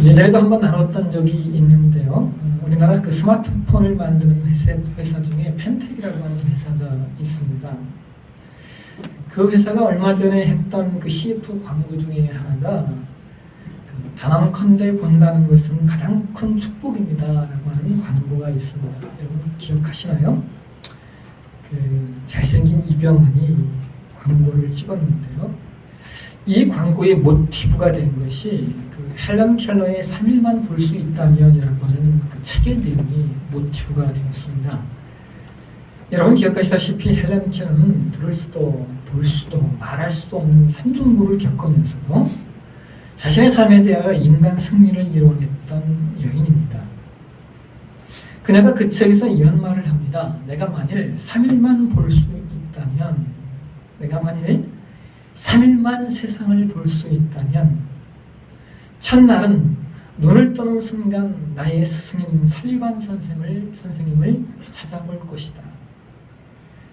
예전에도 한번 나눴던 적이 있는데요. 우리나라 그 스마트폰을 만드는 회사 중에 펜텍이라고 하는 회사가 있습니다. 그 회사가 얼마 전에 했던 그 CF 광고 중에 하나가 단언컨대 본다는 것은 가장 큰 축복입니다 라고 하는 광고가 있습니다. 여러분 기억하시나요? 그 잘생긴 이병헌이 광고를 찍었는데요. 이 광고의 모티브가 된 것이 그 헬런 켈러의 3일만 볼 수 있다면이라고 하는 그 책의 내용이 모티브가 되었습니다. 여러분 기억하시다시피 헬런 켈러는 들을 수도 볼 수도 말할 수도 없는 삼중고를 겪으면서도 자신의 삶에 대하여 인간 승리를 이뤄냈던 여인입니다. 그녀가 그 책에서 이런 말을 합니다. 내가 만일 3일만 볼 수 있다면, 내가 만일 3일만 세상을 볼 수 있다면 첫날은 눈을 뜨는 순간 나의 스승인 설리반 선생님을 찾아볼 것이다.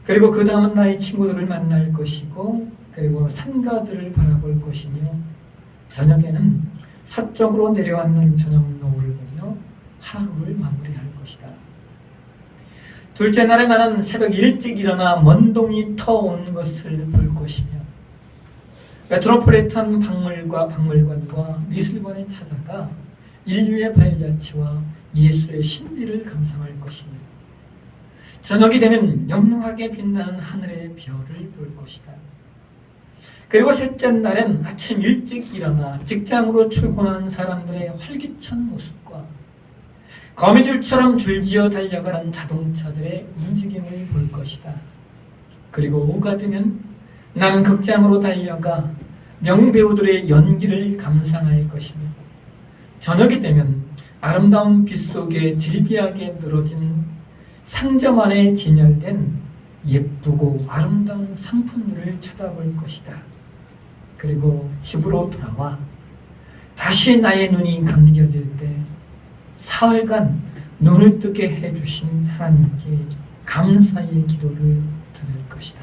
그리고 그 다음은 나의 친구들을 만날 것이고, 그리고 산가들을 바라볼 것이며, 저녁에는 서쪽으로 내려앉는 저녁 노을을 보며 하루를 마무리할 것이다. 둘째 날에 나는 새벽 일찍 일어나 먼동이 터오는 것을 볼 것이며, 메트로폴리탄 박물관과 미술관에 찾아가 인류의 발자취와 예술의 신비를 감상할 것이며, 저녁이 되면 영롱하게 빛나는 하늘의 별을 볼 것이다. 그리고 셋째 날엔 아침 일찍 일어나 직장으로 출근하는 사람들의 활기찬 모습과 거미줄처럼 줄지어 달려가는 자동차들의 움직임을 볼 것이다. 그리고 오후가 되면 나는 극장으로 달려가 명배우들의 연기를 감상할 것이며, 저녁이 되면 아름다운 빛 속에 질비하게 늘어진 상점 안에 진열된 예쁘고 아름다운 상품들을 쳐다볼 것이다. 그리고 집으로 돌아와 다시 나의 눈이 감겨질 때 사흘간 눈을 뜨게 해주신 하나님께 감사의 기도를 드릴 것이다.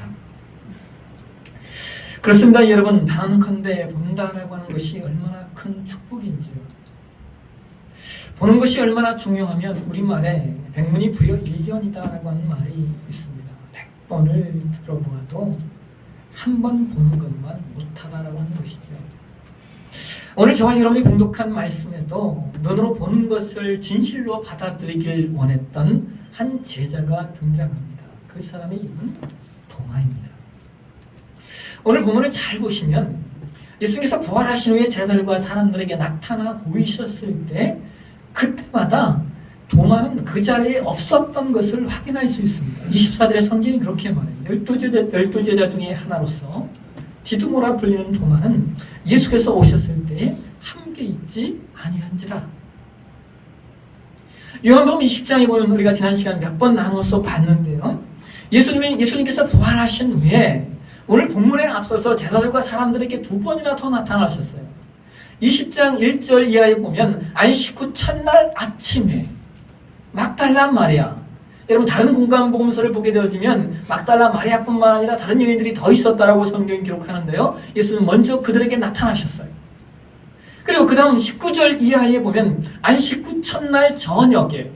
그렇습니다. 여러분, 단언컨대 본다라고 하는 것이 얼마나 큰 축복인지요. 보는 것이 얼마나 중요하면 우리말에 백문이 불여 일견이다라고 하는 말이 있습니다. 100번을 들어보아도 한 번 보는 것만 못하다라고 하는 것이죠. 오늘 저와 여러분이 봉독한 말씀에도 눈으로 보는 것을 진실로 받아들이길 원했던 한 제자가 등장합니다. 그 사람의 이름은 도마입니다. 오늘 본문을 잘 보시면 예수님께서 부활하신 후에 제자들과 사람들에게 나타나 보이셨을 때 그때마다 도마는 그 자리에 없었던 것을 확인할 수 있습니다. 24절의 성경이 그렇게 말해요. 12제자 중에 하나로서 디두모라 불리는 도마는 예수께서 오셨을 때에 함께 있지 아니한지라. 요한복음 20장에 보면 우리가 지난 시간 몇 번 나눠서 봤는데요. 예수님께서 부활하신 후에 오늘 본문에 앞서서 제자들과 사람들에게 2번이나 더 나타나셨어요. 20장 1절 이하에 보면 안식 후 첫날 아침에 막달라 마리아, 여러분 다른 공간복음서를 보게 되어지면 막달라 마리아뿐만 아니라 다른 여인들이 더 있었다라고 성경이 기록하는데요. 예수는 먼저 그들에게 나타나셨어요. 그리고 그 다음 19절 이하에 보면 안식 후 첫날 저녁에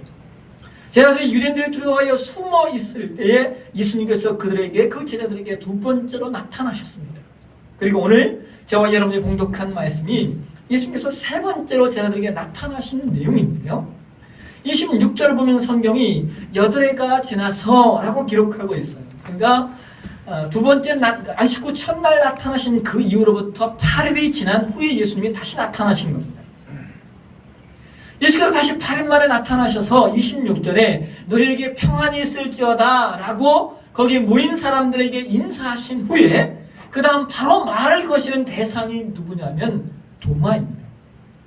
제자들이 유대인들을 두려워하여 숨어 있을 때에 예수님께서 그들에게, 그 제자들에게 2번째로 나타나셨습니다. 그리고 오늘 저와 여러분이 봉독한 말씀이 예수님께서 3번째로 제자들에게 나타나신 내용인데요. 26절을 보면 성경이 8해가 지나서 라고 기록하고 있어요. 그러니까 2번째 안식 후 첫날 나타나신 그 이후로부터 8일이 지난 후에 예수님이 다시 나타나신 겁니다. 예수께서 다시 8일 만에 나타나셔서 26절에 너희에게 평안이 있을지어다 라고 거기에 모인 사람들에게 인사하신 후에 그 다음 바로 말을 거시는 대상이 누구냐면 도마입니다.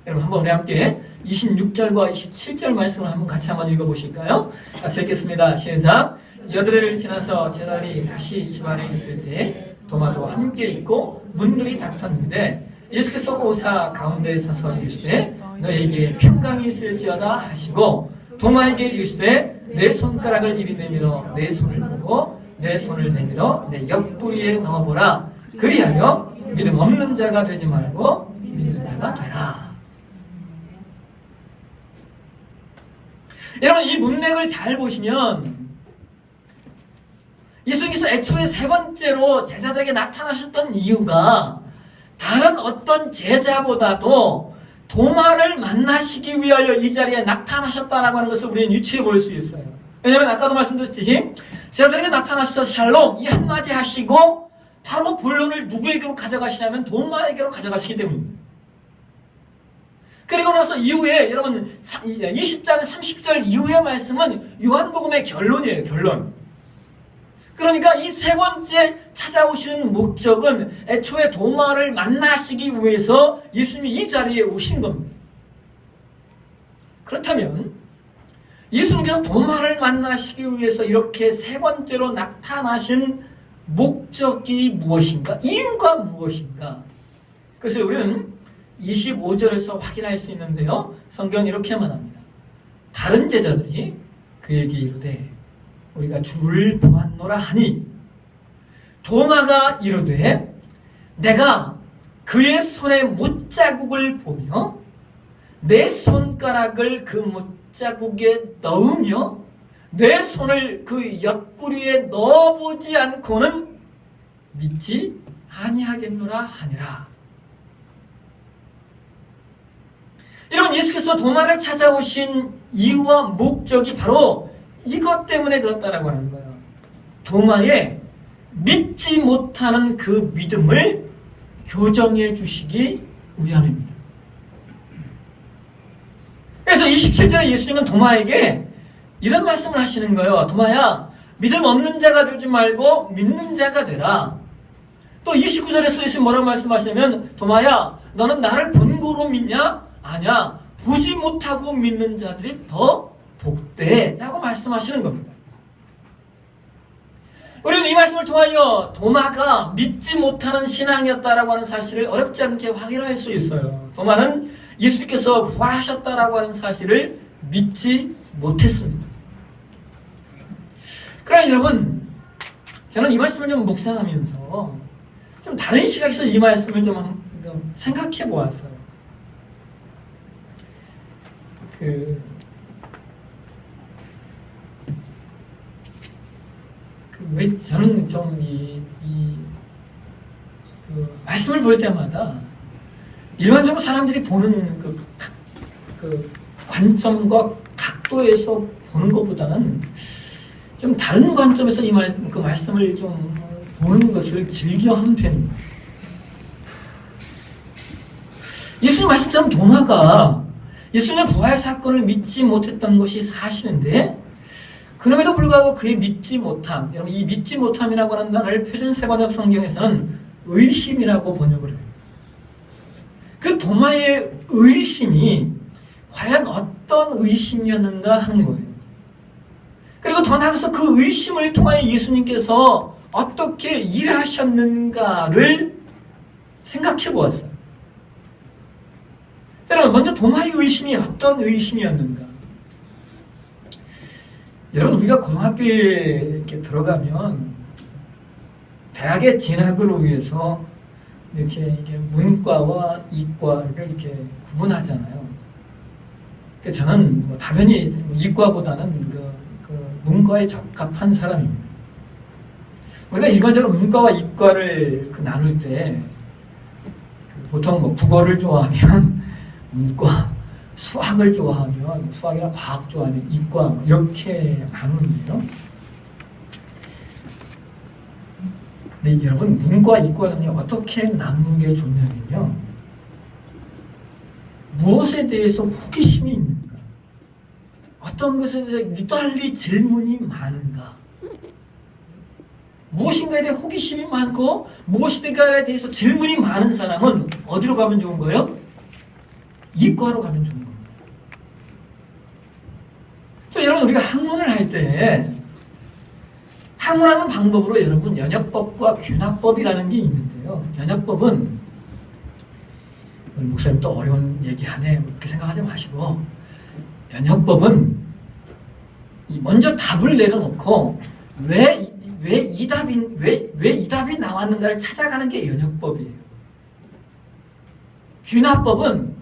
여러분 한번 우리 함께 26절과 27절 말씀을 같이 한번 읽어보실까요? 같이 읽겠습니다. 시작. 8해를 지나서 제자들이 다시 집안에 있을 때 도마도 함께 있고 문들이 닫혔는데 예수께서 오사 가운데에 서서 이르시되 너에게 평강이 있을지어다 하시고 도마에게 이르시되 내 손가락을 이리 내밀어 내 손을 보고 내 손을 내밀어 내 옆구리에 넣어보라. 그리하여 믿음 없는 자가 되지 말고 믿는 자가 되라. 여러분 이 문맥을 잘 보시면 예수님께서 애초에 세 번째로 제자들에게 나타나셨던 이유가 다른 어떤 제자보다도 도마를 만나시기 위하여 이 자리에 나타나셨다라고 하는 것을 우리는 유추해 볼 수 있어요. 왜냐하면 아까도 말씀드렸듯이 제자들에게 나타나셔서 샬롬 이 한마디 하시고 바로 본론을 누구에게로 가져가시냐면 도마에게로 가져가시기 때문입니다. 그리고 나서 이후에 여러분 20장 30절 이후의 말씀은 요한복음의 결론이에요. 결론. 그러니까 이 세 번째 찾아오시는 목적은 애초에 도마를 만나시기 위해서 예수님이 이 자리에 오신 겁니다. 그렇다면 예수님께서 도마를 만나시기 위해서 이렇게 세 번째로 나타나신 목적이 무엇인가? 이유가 무엇인가? 그것을 우리는 25절에서 확인할 수 있는데요. 성경은 이렇게 말합니다. 다른 제자들이 그에게 이르되 우리가 주를 보았노라 하니 도마가 이르되 내가 그의 손에 못자국을 보며 내 손가락을 그 못자국에 넣으며 내 손을 그 옆구리에 넣어보지 않고는 믿지 아니하겠노라 하니라. 여러분 예수께서 도마를 찾아오신 이유와 목적이 바로 이것 때문에 그렇다라고 하는 거예요. 도마에 믿지 못하는 그 믿음을 교정해 주시기 위함입니다. 그래서 27절에 예수님은 도마에게 이런 말씀을 하시는 거예요. 도마야, 믿음 없는 자가 되지 말고 믿는 자가 되라. 또 29절에서 예수님 뭐라고 말씀하시냐면 도마야, 너는 나를 본고로 믿냐? 아니야. 보지 못하고 믿는 자들이 더 복돼 라고 말씀하시는 겁니다. 우리는 이 말씀을 통하여 도마가 믿지 못하는 신앙이었다라고 하는 사실을 어렵지 않게 확인할 수 있어요. 도마는 예수님께서 부활하셨다라고 하는 사실을 믿지 못했습니다. 그러나 여러분, 저는 이 말씀을 좀 묵상하면서 좀 다른 시각에서 이 말씀을 좀 생각해 보았어요. 왜 저는 좀 말씀을 볼 때마다 일반적으로 사람들이 보는 그 관점과 각도에서 보는 것보다는 좀 다른 관점에서 그 말씀을 좀 보는 것을 즐겨하는 편입니다. 예수님 말씀처럼 도마가 예수님의 부활 사건을 믿지 못했던 것이 사실인데 그럼에도 불구하고 그의 믿지 못함, 여러분 이 믿지 못함이라고 하는 단어를 표준세번역 성경에서는 의심이라고 번역을 해요. 그 도마의 의심이 과연 어떤 의심이었는가 하는 거예요. 그리고 더 나아가서 그 의심을 통하여 예수님께서 어떻게 일하셨는가를 생각해 보았어요. 여러분 먼저 도마의 의심이 어떤 의심이었는가? 여러분 우리가 고등학교에 이렇게 들어가면 대학에 진학을 위해서 이렇게 문과와 이과를 이렇게 구분하잖아요. 그래서 저는 당연히 이과보다는 그 문과에 적합한 사람입니다. 우리가 일반적으로 문과와 이과를 나눌 때 보통 국어를 좋아하면 문과, 수학을 좋아하면 수학이나 과학 좋아하면 이과 이렇게 나누는데요. 근데 여러분 문과, 이과는 어떻게 나누는 게 좋냐면요. 무엇에 대해서 호기심이 있는가? 어떤 것에 대해서 유달리 질문이 많은가? 무엇인가에 대해 호기심이 많고 무엇인가에 대해서 질문이 많은 사람은 어디로 가면 좋은 거예요? 이과로 가면 좋은 겁니다. 여러분 우리가 학문을 할 때 학문하는 방법으로 여러분 연역법과 균합법이라는 게 있는데요. 연역법은 목사님 또 어려운 얘기하네 그렇게 생각하지 마시고 연역법은 먼저 답을 내려놓고 왜 이 답이 나왔는가를 찾아가는 게 연역법이에요. 균합법은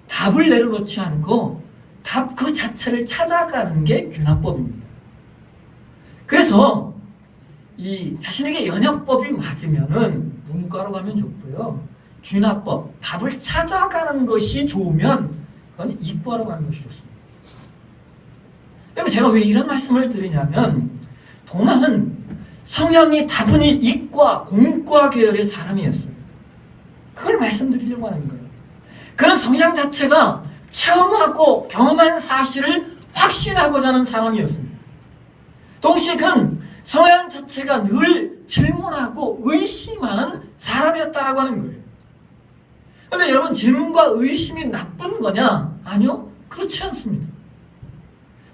답을 내려놓지 않고 답 그 자체를 찾아가는 게 귀납법입니다. 그래서 이 자신에게 연역법이 맞으면은 문과로 가면 좋고요. 귀납법, 답을 찾아가는 것이 좋으면 그건 이과로 가는 것이 좋습니다. 그러면 제가 왜 이런 말씀을 드리냐면 동양은 성향이 다분히 이과, 공과 계열의 사람이었어요. 그걸 말씀드리려고 하는 거예요. 그런 성향 자체가 체험하고 경험한 사실을 확신하고자 하는 사람이었습니다. 동시에 그는 성향 자체가 늘 질문하고 의심하는 사람이었다라고 하는 거예요. 그런데 여러분, 질문과 의심이 나쁜 거냐? 아니요, 그렇지 않습니다.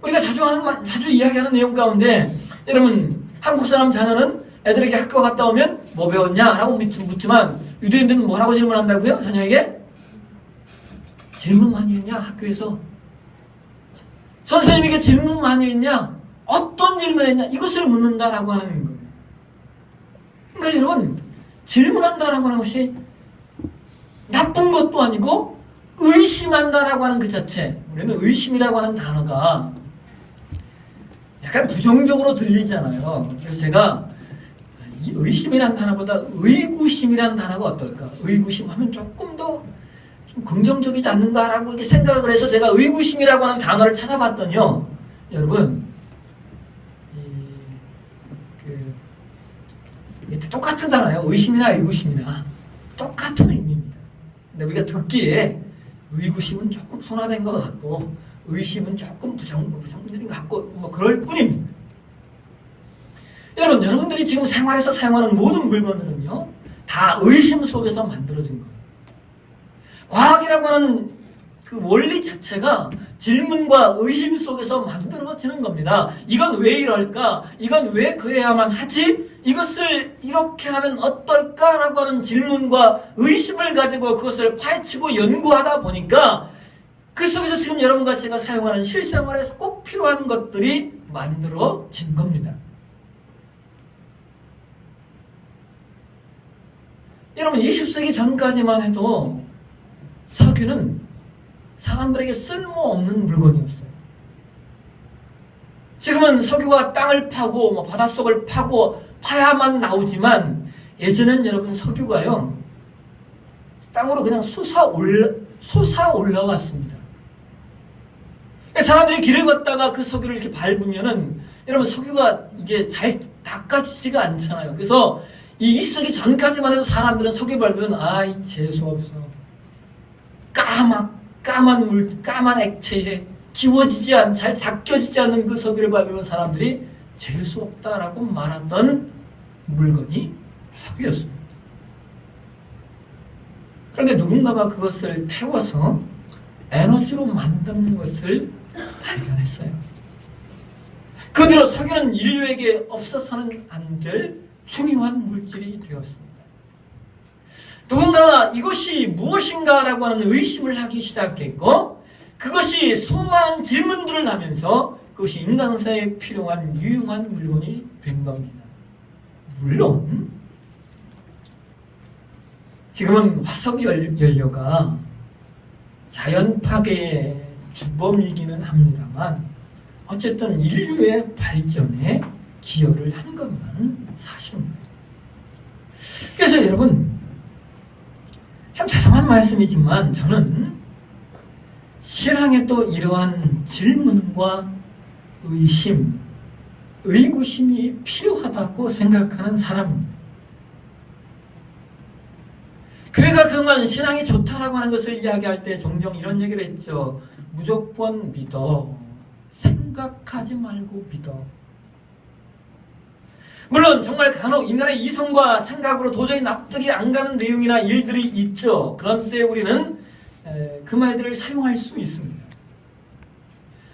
우리가 자주 이야기하는 내용 가운데 여러분, 한국 사람 자녀는 애들에게 학교 갔다 오면 뭐 배웠냐? 라고 묻지만 유대인들은 뭐라고 질문한다고요? 자녀에게? 질문 많이 했냐? 학교에서? 선생님에게 질문 많이 했냐? 어떤 질문을 했냐? 이것을 묻는다라고 하는 거예요. 그러니까 여러분, 질문한다라고 하는 것이 나쁜 것도 아니고 의심한다라고 하는 그 자체, 우리는 의심이라고 하는 단어가 약간 부정적으로 들리잖아요. 그래서 제가 이 의심이라는 단어보다 의구심이라는 단어가 어떨까? 의구심 하면 조금 더 좀 긍정적이지 않는가라고 이렇게 생각을 해서 제가 의구심이라고 하는 단어를 찾아봤더니요. 여러분, 똑같은 단어예요. 의심이나 의구심이나 똑같은 의미입니다. 근데 우리가 듣기에 의구심은 조금 순화된 것 같고 의심은 조금 부정적인 것 같고 뭐 그럴 뿐입니다. 여러분들이 지금 생활에서 사용하는 모든 물건들은요, 다 의심 속에서 만들어진 거예요. 과학이라고 하는 그 원리 자체가 질문과 의심 속에서 만들어지는 겁니다. 이건 왜 이럴까? 이건 왜 그래야만 하지? 이것을 이렇게 하면 어떨까라고 하는 질문과 의심을 가지고 그것을 파헤치고 연구하다 보니까 그 속에서 지금 여러분과 제가 사용하는 실생활에서 꼭 필요한 것들이 만들어진 겁니다. 여러분, 20세기 전까지만 해도 석유는 사람들에게 쓸모없는 물건이었어요. 지금은 석유가 땅을 파고 뭐 바닷속을 파고 파야만 나오지만 예전엔 여러분 석유가요, 땅으로 그냥 솟아 올라왔습니다. 사람들이 길을 걷다가 그 석유를 이렇게 밟으면은 여러분 까지가 이게 잘 닦아지지가 않잖아요. 그래서 이 20세기 전까지만 해도 사람들은 석유 밟으면 아이 재수없어, 까만 액체에 지워지지 않, 잘 닦여지지 않는 그 석유를 밟으면 사람들이 재수없다라고 말하던 물건이 석유였습니다. 그런데 누군가가 그것을 태워서 에너지로 만드는 것을 발견했어요. 그 뒤로 석유는 인류에게 없어서는 안 될 중요한 물질이 되었습니다. 누군가가 이것이 무엇인가라고 하는 의심을 하기 시작했고 그것이 수많은 질문들을 하면서 그것이 인간사에 필요한 유용한 물건이 된 겁니다. 물론 지금은 화석 연료가 자연 파괴의 주범이기는 합니다만 어쨌든 인류의 발전에 기여를 하는 것만은 사실입니다. 그래서 여러분, 참 죄송한 말씀이지만 저는 신앙에 또 이러한 질문과 의심, 의구심이 필요하다고 생각하는 사람입니다. 교회가 그동안 신앙이 좋다라고 하는 것을 이야기할 때 종종 이런 얘기를 했죠. 무조건 믿어. 생각하지 말고 믿어. 물론 정말 간혹 인간의 이성과 생각으로 도저히 납득이 안 가는 내용이나 일들이 있죠. 그런데 우리는 그 말들을 사용할 수 있습니다.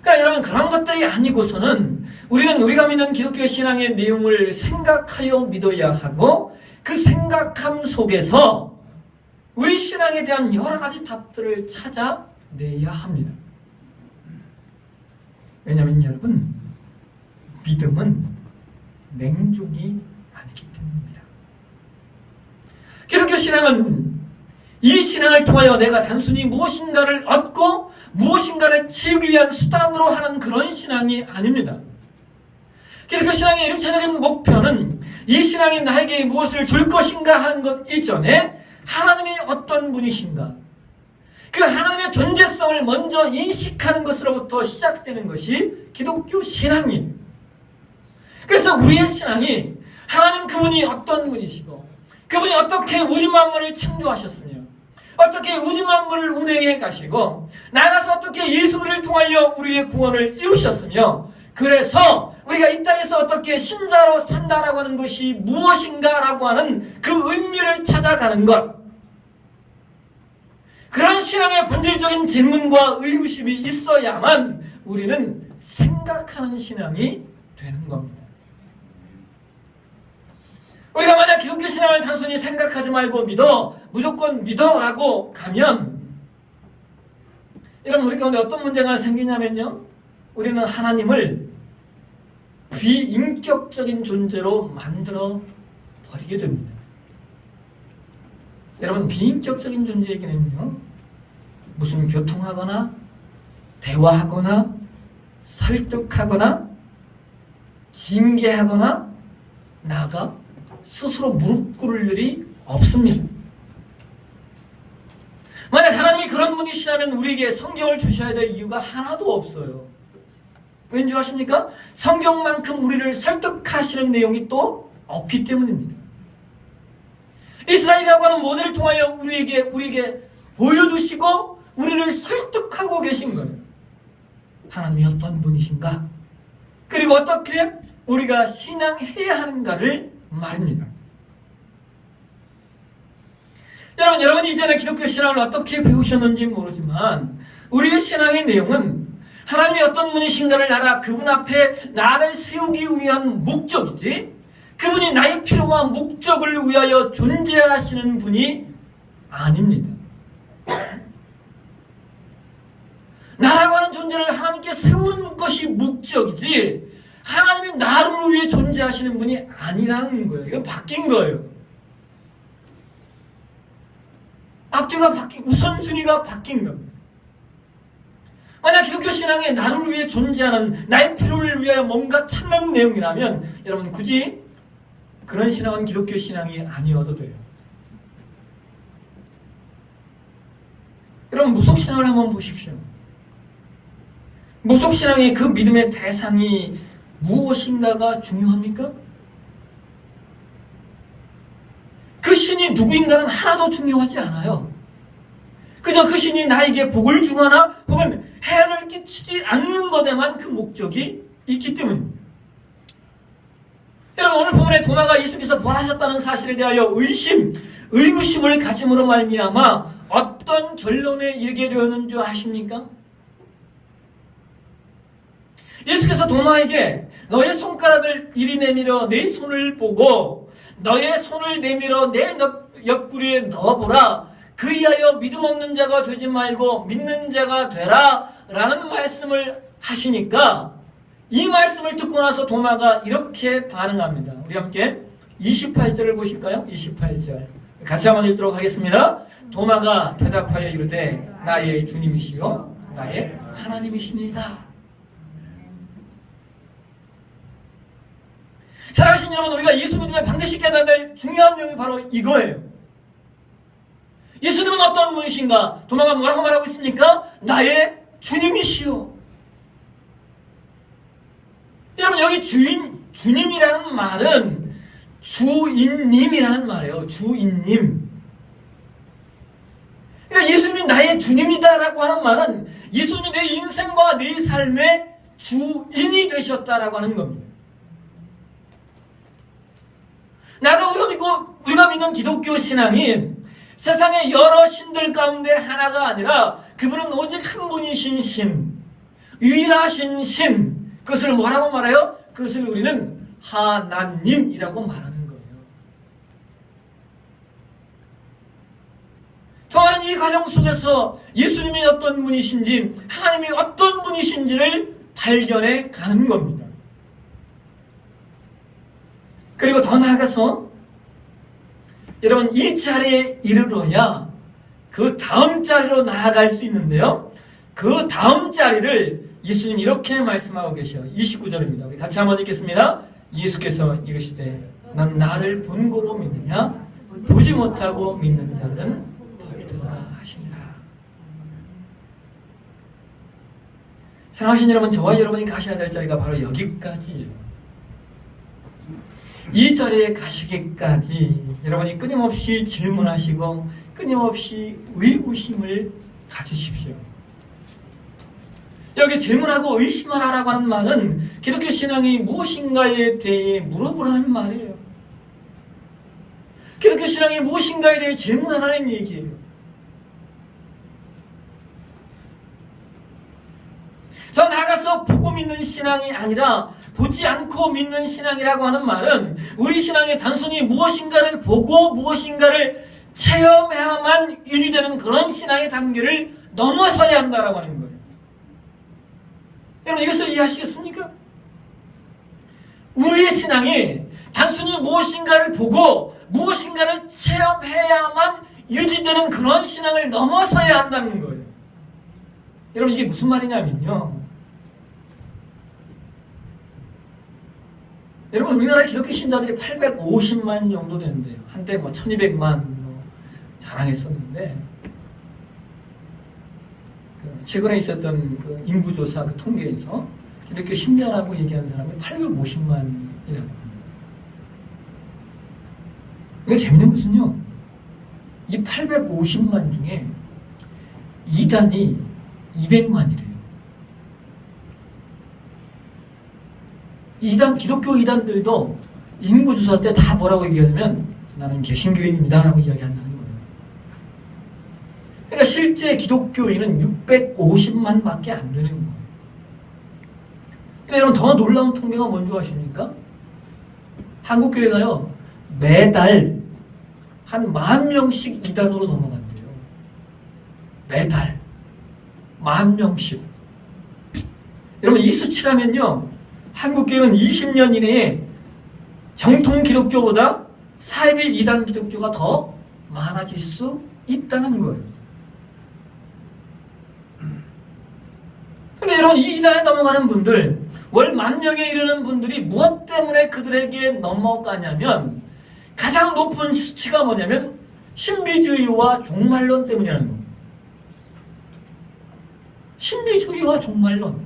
그러니까 여러분, 그런 것들이 아니고서는 우리는 우리가 믿는 기독교 신앙의 내용을 생각하여 믿어야 하고 그 생각함 속에서 우리 신앙에 대한 여러 가지 답들을 찾아내야 합니다. 왜냐하면 여러분, 믿음은 맹종이 아니기 때문입니다. 기독교 신앙은 이 신앙을 통하여 내가 단순히 무엇인가를 얻고 무엇인가를 채우기 위한 수단으로 하는 그런 신앙이 아닙니다. 그래서 그 신앙의 1차적인 목표는 이 신앙이 나에게 무엇을 줄 것인가 하는 것 이전에 하나님이 어떤 분이신가, 그 하나님의 존재성을 먼저 인식하는 것으로부터 시작되는 것이 기독교 신앙이에요. 그래서 우리의 신앙이 하나님 그분이 어떤 분이시고 그분이 어떻게 우주 만물을 창조하셨으며 어떻게 우주 만물을 운행해 가시고 나아가서 어떻게 예수 그리스도를 통하여 우리의 구원을 이루셨으며 그래서 우리가 이 땅에서 어떻게 신자로 산다라고 하는 것이 무엇인가라고 하는 그 의미를 찾아가는 것, 그런 신앙의 본질적인 질문과 의구심이 있어야만 우리는 생각하는 신앙이 되는 겁니다. 우리가 만약 기독교 신앙을 단순히 생각하지 말고 믿어, 무조건 믿어라고 가면 여러분 우리 가운데 어떤 문제가 생기냐면요, 우리는 하나님을 비인격적인 존재로 만들어 버리게 됩니다. 여러분 비인격적인 존재에게는요 무슨 교통하거나 대화하거나 설득하거나 징계하거나 나아가 스스로 무릎 꿇을 일이 없습니다. 만약 하나님이 그런 분이시라면 우리에게 성경을 주셔야 될 이유가 하나도 없어요. 왠지 아십니까? 성경만큼 우리를 설득하시는 내용이 또 없기 때문입니다. 이스라엘이라고 하는 모델을 통하여 우리에게 보여주시고 우리를 설득하고 계신 거예요. 하나님이 어떤 분이신가? 그리고 어떻게 우리가 신앙해야 하는가를 말입니다. 여러분이 이전에 기독교 신앙을 어떻게 배우셨는지 모르지만 우리의 신앙의 내용은 하나님이 어떤 분이신가를 알아 그분 앞에 나를 세우기 위한 목적이지, 그분이 나의 필요와 목적을 위하여 존재하시는 분이 아닙니다. 나라고 하는 존재를 하나님께 세우는 것이 목적이지 하나님이 나를 위해 존재하시는 분이 아니라는 거예요. 이건 바뀐 거예요. 앞뒤가 바뀐, 우선순위가 바뀐 겁니다. 만약 기독교 신앙에 나를 위해 존재하는, 나의 필요를 위하여 뭔가 찾는 내용이라면 여러분 굳이 그런 신앙은 기독교 신앙이 아니어도 돼요. 여러분 무속신앙을 한번 보십시오. 무속신앙의 그 믿음의 대상이 무엇인가가 중요합니까? 그 신이 누구인가는 하나도 중요하지 않아요. 그저 그 신이 나에게 복을 주거나 혹은 해를 끼치지 않는 것에만 그 목적이 있기 때문입니다. 여러분 오늘 본문에 도마가 예수께서 부활하셨다는 사실에 대하여 의구심을 가짐으로 말미암아 어떤 결론에 이르게 되었는 줄 아십니까? 예수께서 도마에게 너의 손가락을 이리 내밀어 내 손을 보고 너의 손을 내밀어 내 옆구리에 넣어보라. 그리하여 믿음 없는 자가 되지 말고 믿는 자가 되라 라는 말씀을 하시니까 이 말씀을 듣고 나서 도마가 이렇게 반응합니다. 우리 함께 28절을 보실까요? 28절 같이 한번 읽도록 하겠습니다. 도마가 대답하여 이르되 나의 주님이시요 나의 하나님이시니이다. 사랑하신 여러분, 우리가 예수 믿으면 반드시 깨달아야 될 중요한 내용이 바로 이거예요. 예수님은 어떤 분이신가? 도마가 뭐라고 말하고 있습니까? 나의 주님이시오. 여러분 여기 주님이라는 말은 주인님이라는 말이에요. 주인님. 그러니까 예수님이 나의 주님이다라고 하는 말은 예수님이 내 인생과 내 삶의 주인이 되셨다라고 하는 겁니다. 우리가 믿는 기독교 신앙이 세상의 여러 신들 가운데 하나가 아니라 그분은 오직 한 분이신 신, 유일하신 신, 그것을 뭐라고 말해요? 그것을 우리는 하나님이라고 말하는 거예요. 통하는 이 과정 속에서 예수님이 어떤 분이신지, 하나님이 어떤 분이신지를 발견해 가는 겁니다. 그리고 더 나아가서 여러분 이 자리에 이르러야 그 다음 자리로 나아갈 수 있는데요. 그 다음 자리를 예수님 이렇게 말씀하고 계셔. 29절입니다. 우리 같이 한번 읽겠습니다. 예수께서 이르시되 넌 나를 본고로 믿느냐? 보지 못하고 믿는 자는 복이라 하시니라. 사랑하신 여러분, 저와 여러분이 가셔야 될 자리가 바로 여기까지예요. 이 자리에 가시기까지 여러분이 끊임없이 질문하시고 끊임없이 의구심을 가지십시오. 여기 질문하고 의심하라고 하는 말은 기독교 신앙이 무엇인가에 대해 물어보라는 말이에요. 기독교 신앙이 무엇인가에 대해 질문하라는 얘기예요. 더 나아가서 보고 믿는 신앙이 아니라 보지 않고 믿는 신앙이라고 하는 말은 우리 신앙이 단순히 무엇인가를 보고 무엇인가를 체험해야만 유지되는 그런 신앙의 단계를 넘어서야 한다라고 하는 거예요. 여러분 이것을 이해하시겠습니까? 우리의 신앙이 단순히 무엇인가를 보고 무엇인가를 체험해야만 유지되는 그런 신앙을 넘어서야 한다는 거예요. 여러분 이게 무슨 말이냐면요. 여러분 우리나라 기독교 신자들이 850만 정도 되는데요. 한때 1200만 자랑했었는데 최근에 있었던 그 인구조사 그 통계에서 기독교 신자라고 얘기하는 사람이 850만이라고 합니다. 이게 재밌는 것은요. 이 850만 중에 이단이 200만이래요. 기독교 이단들도 인구조사 때 다 뭐라고 얘기하냐면 나는 개신교인입니다 라고 이야기한다는 거예요. 그러니까 실제 기독교인은 650만 밖에 안 되는 거예요. 근데 여러분 더 놀라운 통계가 뭔지 아십니까? 한국교회가요 매달 한 10,000명씩 이단으로 넘어간대요. 매달 10,000명씩. 여러분 이 수치라면요 한국교회는 20년 이내에 정통 기독교보다 사이비 이단 기독교가 더 많아질 수 있다는 거예요. 근데 여러분 이 이단에 넘어가는 분들 월 10,000명에 이르는 분들이 무엇 때문에 그들에게 넘어가냐면 가장 높은 수치가 뭐냐면 신비주의와 종말론 때문이라는 겁니다. 신비주의와 종말론.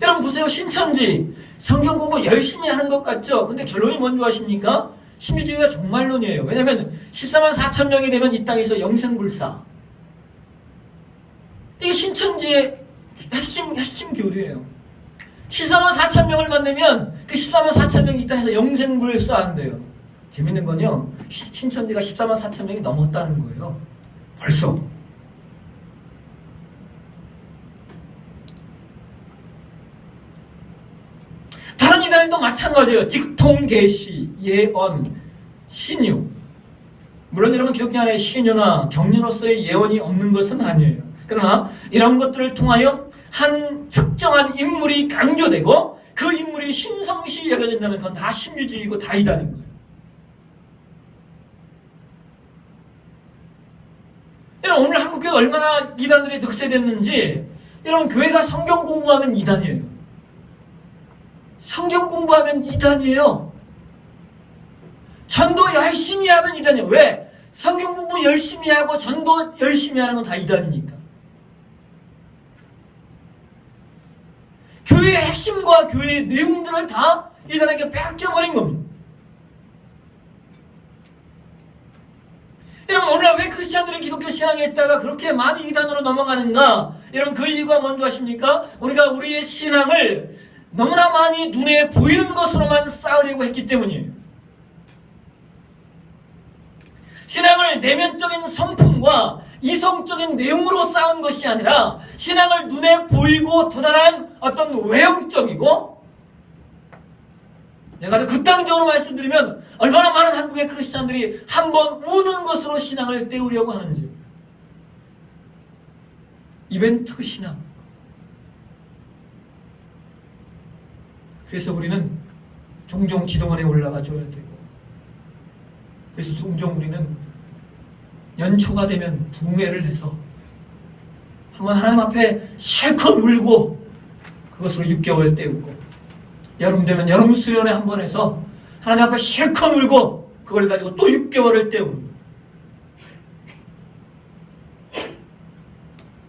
여러분 보세요. 신천지 성경 공부 열심히 하는 것 같죠? 근데 결론이 뭔지 아십니까? 신비주의가 종말론이에요. 왜냐하면 14만 4천 명이 되면 이 땅에서 영생불사. 이게 신천지의 핵심 교리예요. 14만 4천 명을 만나면 그 14만 4천 명이 이 땅에서 영생불사 한대요. 재밌는 건요. 신천지가 14만 4천 명이 넘었다는 거예요. 벌써. 다른 이단도 마찬가지예요. 직통, 계시, 예언, 신유. 물론 여러분 기독교 안에 신유나 격려로서의 예언이 없는 것은 아니에요. 그러나 이런 것들을 통하여 한 특정한 인물이 강조되고 그 인물이 신성시 여겨진다면 그건 다 신비주의고 다 이단인 거예요. 여러분 오늘 한국교회가 얼마나 이단들이 득세됐는지 여러분 교회가 성경 공부하면 이단이에요. 성경 공부하면 이단이에요. 전도 열심히 하면 이단이에요. 왜? 성경 공부 열심히 하고 전도 열심히 하는 건 다 이단이니까. 교회의 핵심과 교회의 내용들을 다 이단에게 뺏겨버린 겁니다. 여러분 오늘날 왜 크리스찬들이 기독교 신앙에 있다가 그렇게 많이 이단으로 넘어가는가? 여러분 그 이유가 뭔지 아십니까? 우리가 우리의 신앙을 너무나 많이 눈에 보이는 것으로만 쌓으려고 했기 때문이에요. 신앙을 내면적인 성품과 이성적인 내용으로 쌓은 것이 아니라 신앙을 눈에 보이고 드러난 어떤 외형적이고 내가 더 극단적으로 말씀드리면 얼마나 많은 한국의 크리스찬들이 한번 우는 것으로 신앙을 때우려고 하는지. 이벤트 신앙. 그래서 우리는 종종 기도원에 올라가 줘야 되고 그래서 종종 우리는 연초가 되면 붕괴를 해서 한번 하나님 앞에 실컷 울고 그것으로 6개월 때우고, 여름 되면 여름 수련회 한번 해서 하나님 앞에 실컷 울고 그걸 가지고 또 6개월을 때우는.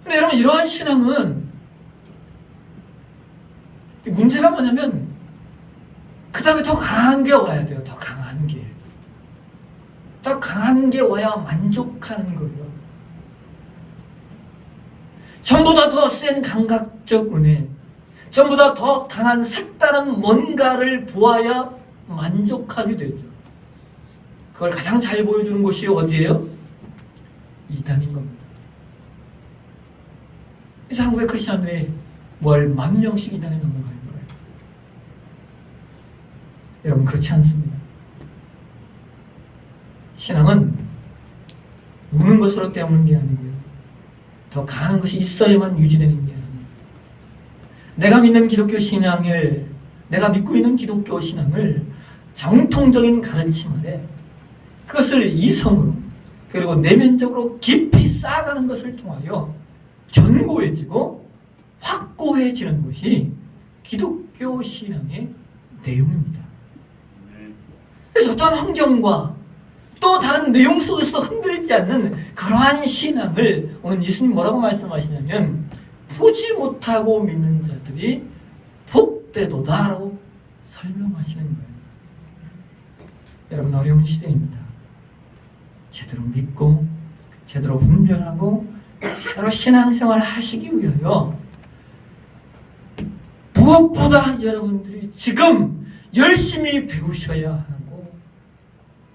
근데 여러분, 이러한 신앙은 문제가 뭐냐면 그 다음에 더 강한 게 와야 돼요. 더 강한 게. 더 강한 게 와야 만족하는 거예요. 전보다 더 센 감각적 은혜, 전보다 더 강한 색다른 뭔가를 보아야 만족하게 되죠. 그걸 가장 잘 보여주는 곳이 어디예요? 이단인 겁니다. 그래서 한국의 크리스천들이 월 10,000명씩 이단에 넘어가는 거예요. 여러분, 그렇지 않습니다. 신앙은 우는 것으로 때우는 게 아니고요, 더 강한 것이 있어야만 유지되는 게 아니에요. 내가 믿는 기독교 신앙을, 내가 믿고 있는 기독교 신앙을 정통적인 가르침 아래 그것을 이성으로 그리고 내면적으로 깊이 쌓아가는 것을 통하여 견고해지고 확고해지는 것이 기독교 신앙의 내용입니다. 그래서 어떠한 환경과 또 다른 내용 속에서 흔들리지 않는 그러한 신앙을 오늘 예수님 뭐라고 말씀하시냐면, 보지 못하고 믿는 자들이 복되도다라고 설명하시는 거예요. 여러분, 어려운 시대입니다. 제대로 믿고 제대로 분별하고 제대로 신앙생활 하시기 위하여 무엇보다 여러분들이 지금 열심히 배우셔야 하고,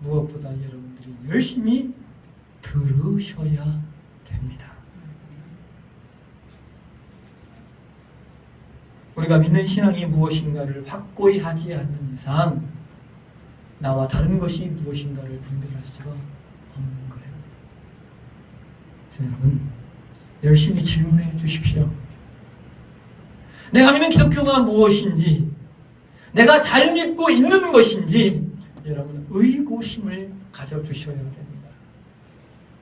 무엇보다 여러분들이 열심히 들으셔야 됩니다. 우리가 믿는 신앙이 무엇인가를 확고히 하지 않는 이상 나와 다른 것이 무엇인가를 분별할 수가 없는 거예요. 그래서 여러분, 열심히 질문해 주십시오. 내가 믿는 기독교가 무엇인지, 내가 잘 믿고 있는 것인지 여러분 의구심을 가져주셔야 됩니다.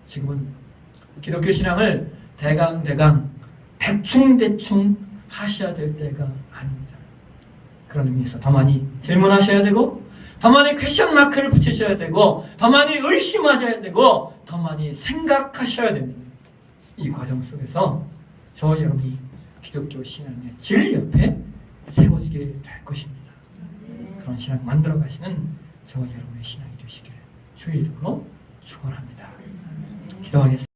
지금은 기독교 신앙을 대강 대충 하셔야 될 때가 아닙니다. 그런 의미에서 더 많이 질문하셔야 되고, 더 많이 퀘션 마크를 붙이셔야 되고, 더 많이 의심하셔야 되고, 더 많이 생각하셔야 됩니다. 이 과정 속에서 저와 여러분이 기독교 신앙의 진리 옆에 세워지게 될 것입니다. 그런 신앙 만들어 가시는 저와 여러분의 신앙이 되시기를 주의 이름으로 축원합니다. 기도하겠습니다.